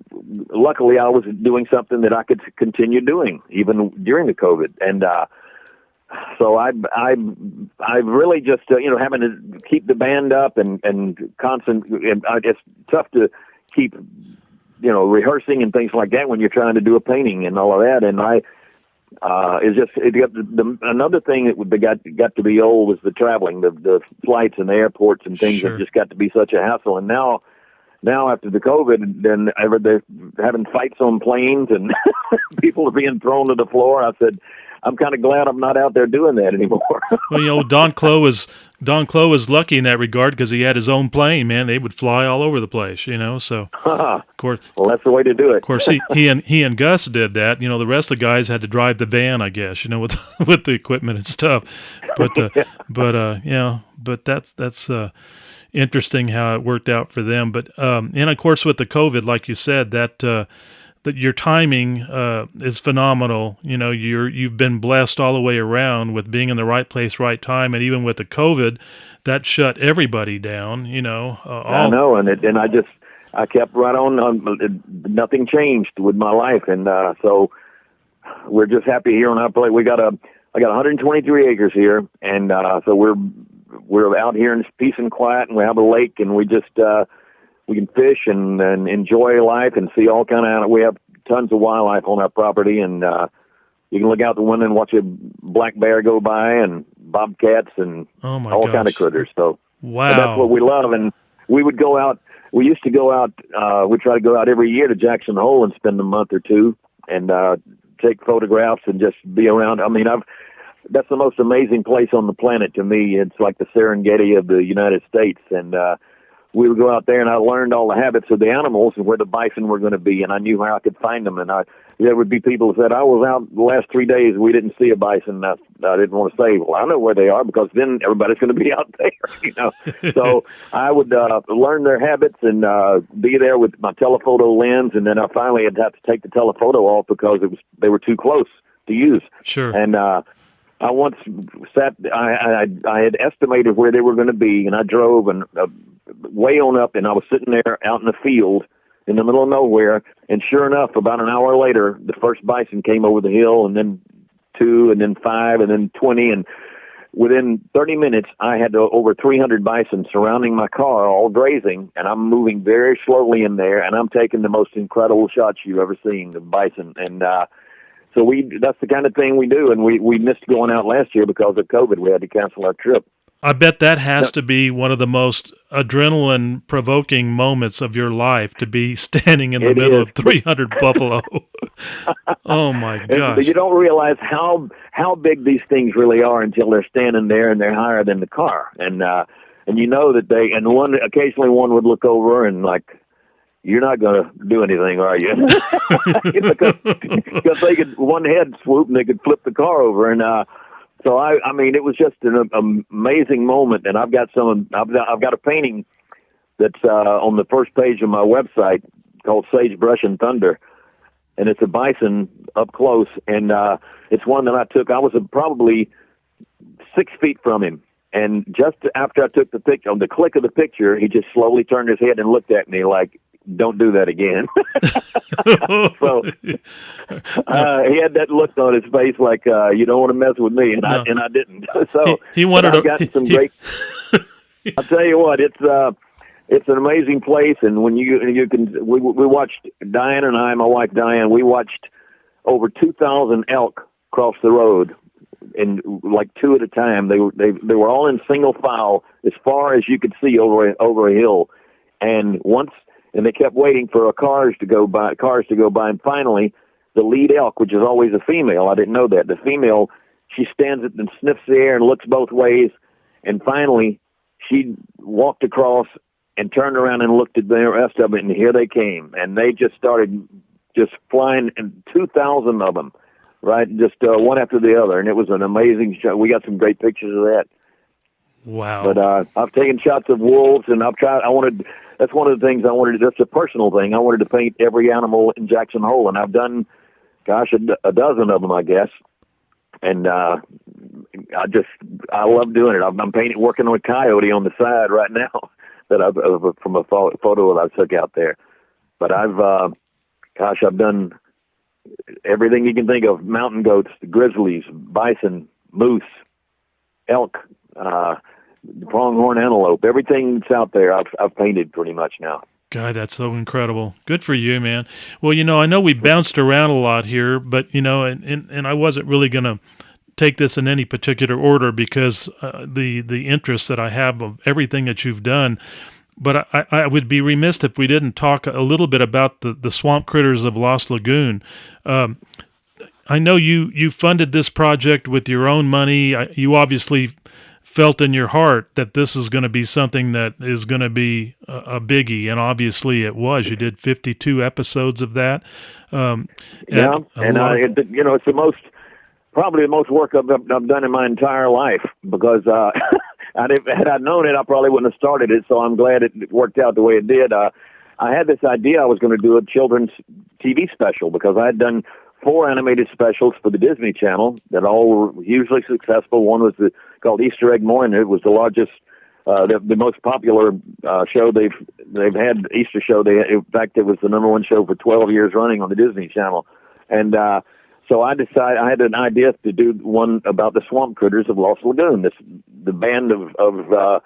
luckily I was doing something that I could continue doing even during the COVID. And so I really just, having to keep the band up and constant, it's tough to keep, rehearsing and things like that when you're trying to do a painting and all of that. And another thing that got to be old was the traveling, the flights and the airports and things. Sure. That just got to be such a hassle. And now after the COVID, then they're having fights on planes and people are being thrown to the floor. I said, I'm kind of glad I'm not out there doing that anymore. Well, Don Clow was lucky in that regard because he had his own plane. Man, they would fly all over the place. So of course, well, that's the way to do it. Of course, he and Gus did that. The rest of the guys had to drive the van, I guess. With the equipment and stuff. But that's interesting how it worked out for them. But and of course with the COVID, like you said, that your timing is phenomenal. You've been blessed all the way around with being in the right place, right time, and even with the COVID, that shut everybody down. I know, and I kept right on. Nothing changed with my life, and so we're just happy here on our place. I got 123 acres here, and so we're out here in peace and quiet, and we have a lake, and we just we can fish and enjoy life and see all kind of. We have tons of wildlife on our property, and you can look out the window and watch a black bear go by and bobcats and all kind of critters. So wow, so that's what we love. And we would go out. We used to go out. We try to go out every year to Jackson Hole and spend a month or two and take photographs and just be around. I mean, that's the most amazing place on the planet to me. It's like the Serengeti of the United States, and we would go out there, and I learned all the habits of the animals and where the bison were going to be, and I knew how I could find them. And there would be people who said, I was out the last 3 days, we didn't see a bison. I didn't want to say, well, I know where they are, because then everybody's going to be out there, So I would learn their habits and be there with my telephoto lens, and then I finally had to take the telephoto off because they were too close to use. Sure. And I once sat, I had estimated where they were going to be, and I drove and way on up, and I was sitting there out in the field in the middle of nowhere, and sure enough, about an hour later, the first bison came over the hill, and then 2, and then 5, and then 20, and within 30 minutes, I had over 300 bison surrounding my car, all grazing, and I'm moving very slowly in there, and I'm taking the most incredible shots you've ever seen of bison, and so that's the kind of thing we do, and we missed going out last year because of COVID. We had to cancel our trip. I bet that has to be one of the most adrenaline-provoking moments of your life, to be standing in the middle of 300 buffalo. Oh, my gosh. You don't realize how big these things really are until they're standing there and they're higher than the car. And you know that occasionally one would look over and like, you're not going to do anything, are you? Because they could, one head swoop and they could flip the car over. And so I mean, it was just an amazing moment. And I've got a painting that's on the first page of my website called Sagebrush and Thunder, and it's a bison up close. And it's one that I took. I was probably 6 feet from him. And just after I took the picture, on the click of the picture, he just slowly turned his head and looked at me like, don't do that again. So he had that look on his face like, you don't want to mess with me, and I didn't. So he wanted I've got some great. I'll tell you what, it's an amazing place, and when you can, we watched, Diane and I, my wife Diane, we watched over 2,000 elk cross the road, in like two at a time. They were all in single file as far as you could see over a hill, and they kept waiting for cars to go by, and finally, the lead elk, which is always a female, I didn't know that, the female, she stands up and sniffs the air and looks both ways, and finally, she walked across and turned around and looked at the rest of it, and here they came, and they just started just flying, and 2,000 of them, right, just one after the other, and it was an amazing show. We got some great pictures of that. Wow. But I've taken shots of wolves, and that's one of the things I wanted to, that's a personal thing. I wanted to paint every animal in Jackson Hole, and I've done, a dozen of them, I guess. And I love doing it. I'm working on a coyote on the side right now from a photo that I took out there. But I've done everything you can think of: mountain goats, grizzlies, bison, moose, elk, pronghorn antelope, everything that's out there I've painted pretty much now. God, that's so incredible. Good for you, man. Well, I know we bounced around a lot here, but, and I wasn't really going to take this in any particular order because the interest that I have of everything that you've done. But I would be remiss if we didn't talk a little bit about the swamp critters of Lost Lagoon. I know you funded this project with your own money. You obviously felt in your heart that this is going to be something that is going to be a biggie, and obviously it was. You did 52 episodes of that. It's probably the most work I've done in my entire life, because had I known it, I probably wouldn't have started it. So I'm glad it worked out the way it did. I had this idea I was going to do a children's TV special, because I had done 4 animated specials for the Disney Channel that all were hugely successful. One was called Easter Egg Morning. It was the largest, the most popular show they've had. Easter show. In fact, it was the number 1 show for 12 years running on the Disney Channel. And so I decided, I had an idea to do one about the swamp critters of Lost Lagoon, the band of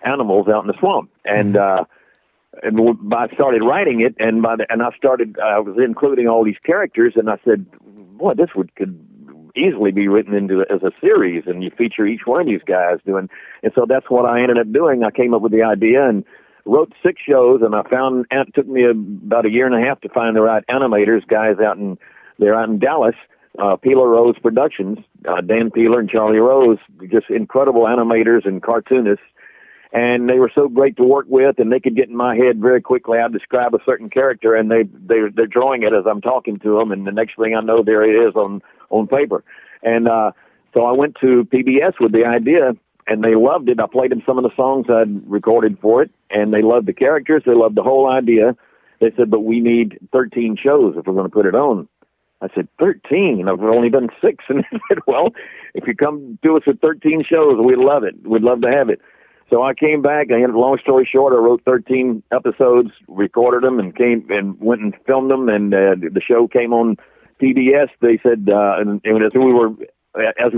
animals out in the swamp. And I started writing it, and I was including all these characters, and I said, boy, this could easily be written as a series, and you feature each one of these guys doing. And so that's what I ended up doing. I came up with the idea and wrote 6 shows, and it took me about a year and a half to find the right animators, guys they're out in Dallas, Peeler Rose Productions, Dan Peeler and Charlie Rose, just incredible animators and cartoonists. And they were so great to work with, and they could get in my head very quickly. I'd describe a certain character, and they're drawing it as I'm talking to them, and the next thing I know, there it is on paper. And so I went to PBS with the idea, and they loved it. I played them some of the songs I'd recorded for it, and they loved the characters. They loved the whole idea. They said, but we need 13 shows if we're going to put it on. I said, 13? I've only done 6. And they said, well, if you come do us with 13 shows, we'd love it. We'd love to have it. So I came back. Long story short, I wrote 13 episodes, recorded them, and went and filmed them. And the show came on PBS. They said, and as we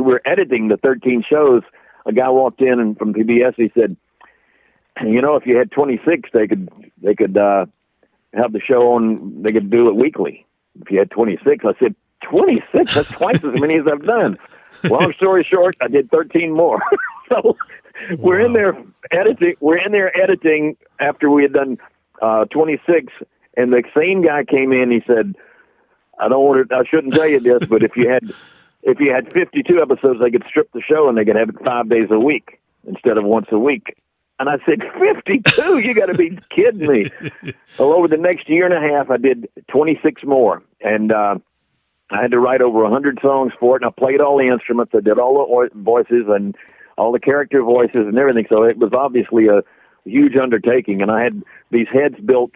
were editing the 13 shows, a guy walked in from PBS. He said, if you had 26, they could have the show on. They could do it weekly. If you had 26, I said, 26? That's twice as many as I've done. Long story short, I did 13 more. So we're in there editing. We're in there editing after we had done 26, and the same guy came in. He said, I shouldn't tell you this, but if you had 52 episodes, they could strip the show and they could have it 5 days a week instead of once a week. And I said, 52? You got to be kidding me. Well, over the next year and a half, I did 26 more. And I had to write over 100 songs for it. And I played all the instruments. I did all the voices and all the character voices and everything. So it was obviously a huge undertaking. And I had these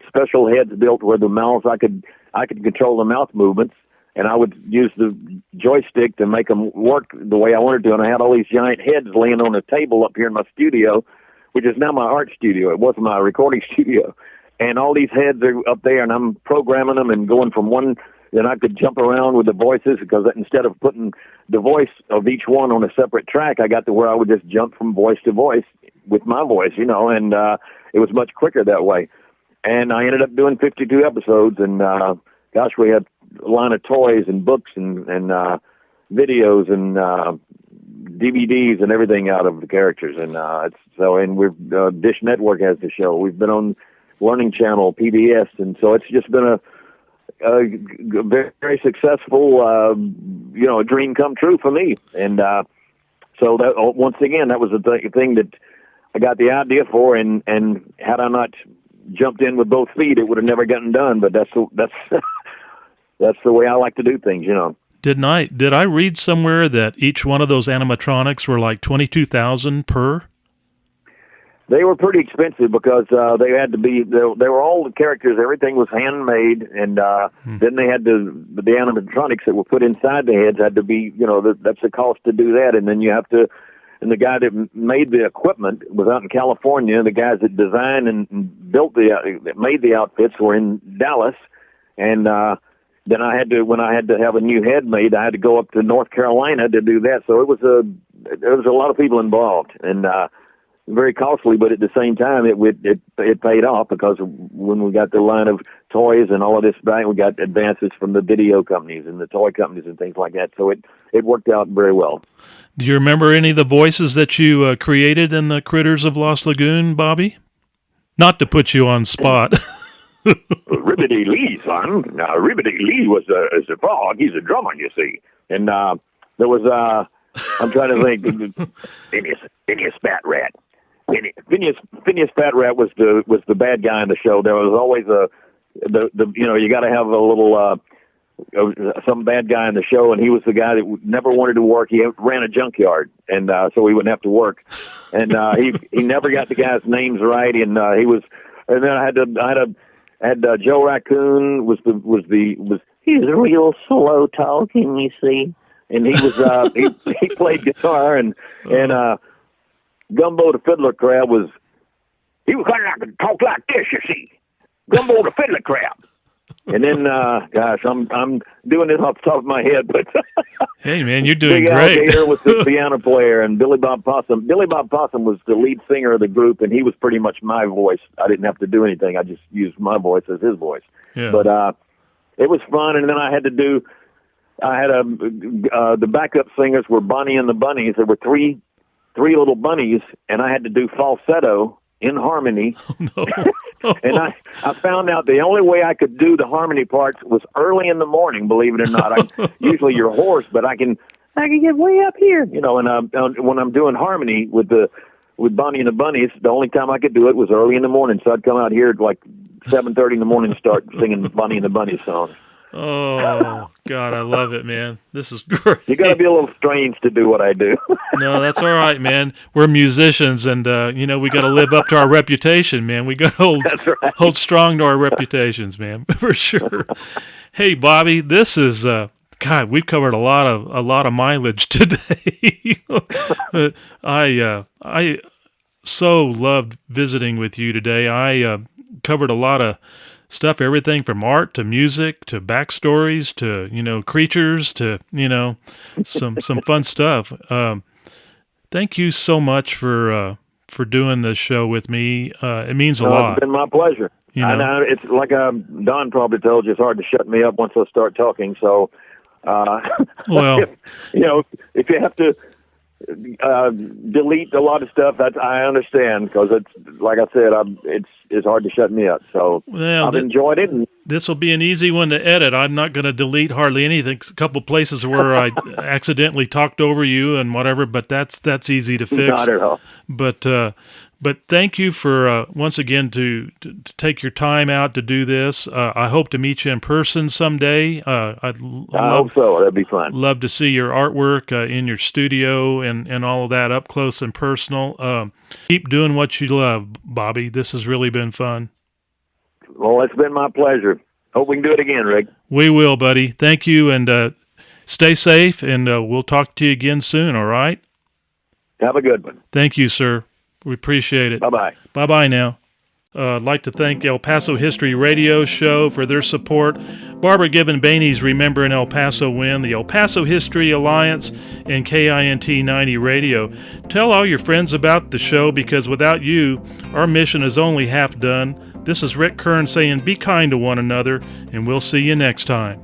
special heads built where the mouths, I could control the mouth movements. And I would use the joystick to make them work the way I wanted to. And I had all these giant heads laying on a table up here in my studio, which is now my art studio. It wasn't my recording studio. And all these heads are up there, and I'm programming them and going from one, and I could jump around with the voices, because instead of putting the voice of each one on a separate track, I got to where I would just jump from voice to voice with my voice, and it was much quicker that way. And I ended up doing 52 episodes, and gosh, we had a line of toys and books and videos and DVDs and everything out of the characters, and we're Dish Network has the show. We've been on Learning Channel, PBS, and so it's just been a very, very successful, a dream come true for me. And so that once again, that was the thing that I got the idea for, and had I not jumped in with both feet, it would have never gotten done. But that's that's the way I like to do things, Did I read somewhere that each one of those animatronics were like $22,000 per? They were pretty expensive because they had to be. They were all the characters. Everything was handmade, and then they had the animatronics that were put inside the heads had to be. That's the cost to do that, and then you have to. And the guy that made the equipment was out in California. The guys that designed and built that made the outfits were in Dallas, and then when I had to have a new head made, I had to go up to North Carolina to do that. So there was a lot of people involved, and very costly, but at the same time, it paid off, because when we got the line of toys and all of this back, we got advances from the video companies and the toy companies and things like that. So it worked out very well. Do you remember any of the voices that you created in the Critters of Lost Lagoon, Bobby? Not to put you on spot. Ribbity Lee, son. Now, Ribbity Lee is a frog. He's a drummer, you see. And there was I'm trying to think. Phineas Fat Rat. Phineas Fat Rat was the bad guy in the show. There was always you got to have a little some bad guy in the show, and he was the guy that never wanted to work. He ran a junkyard, and so he wouldn't have to work. And he never got the guys' names right, and he was. And then I had Joe Raccoon was he's real slow talking, you see, and he was he played guitar, and Gumbo the Fiddler Crab he was kind of talk like this, you see, Gumbo the Fiddler Crab. And then, gosh, I'm doing this off the top of my head, but hey, man, you're doing Big great. Alligator was the piano player, and Billy Bob Possum. Billy Bob Possum was the lead singer of the group, and he was pretty much my voice. I didn't have to do anything; I just used my voice as his voice. Yeah. But it was fun, and then I had the backup singers were Bonnie and the Bunnies. There were three little bunnies, and I had to do falsetto in harmony. Oh, no. And I found out the only way I could do the harmony parts was early in the morning, believe it or not. Usually you're hoarse, but I can get way up here, and when I'm doing harmony with Bonnie and the Bunnies, the only time I could do it was early in the morning. So I'd come out here at like 7:30 in the morning and start singing Bonnie and the Bunnies songs. Oh, God, I love it, man. This is great. You got to be a little strange to do what I do. No, that's all right, man. We're musicians, and, we got to live up to our reputation, man. We got to hold strong to our reputations, man, for sure. Hey, Bobby, this is, God, we've covered a lot of mileage today. I so loved visiting with you today. I covered a lot of stuff, everything from art to music to backstories to, creatures to, some fun stuff. Thank you so much for doing this show with me. It means a lot. It's been my pleasure. I know it's like Don probably told you, it's hard to shut me up once I start talking. So, well, if you have to delete a lot of stuff. I understand, because it's like I said, it's hard to shut me up. So I've enjoyed it. And this will be an easy one to edit. I'm not going to delete hardly anything. A couple places where I accidentally talked over you and whatever, but that's easy to fix. Not at all. But thank you for once again to take your time out to do this. I hope to meet you in person someday. I hope so. That'd be fun. Love to see your artwork in your studio and all of that up close and personal. Keep doing what you love, Bobby. This has really been fun. Well, it's been my pleasure. Hope we can do it again, Rick. We will, buddy. Thank you, and stay safe, and we'll talk to you again soon, all right? Have a good one. Thank you, sir. We appreciate it. Bye-bye. Bye-bye now. I'd like to thank El Paso History Radio Show for their support, Barbara Given-Baney's Remember an El Paso Win, the El Paso History Alliance, and KINT 90 Radio. Tell all your friends about the show, because without you, our mission is only half done. This is Rick Kern saying be kind to one another, and we'll see you next time.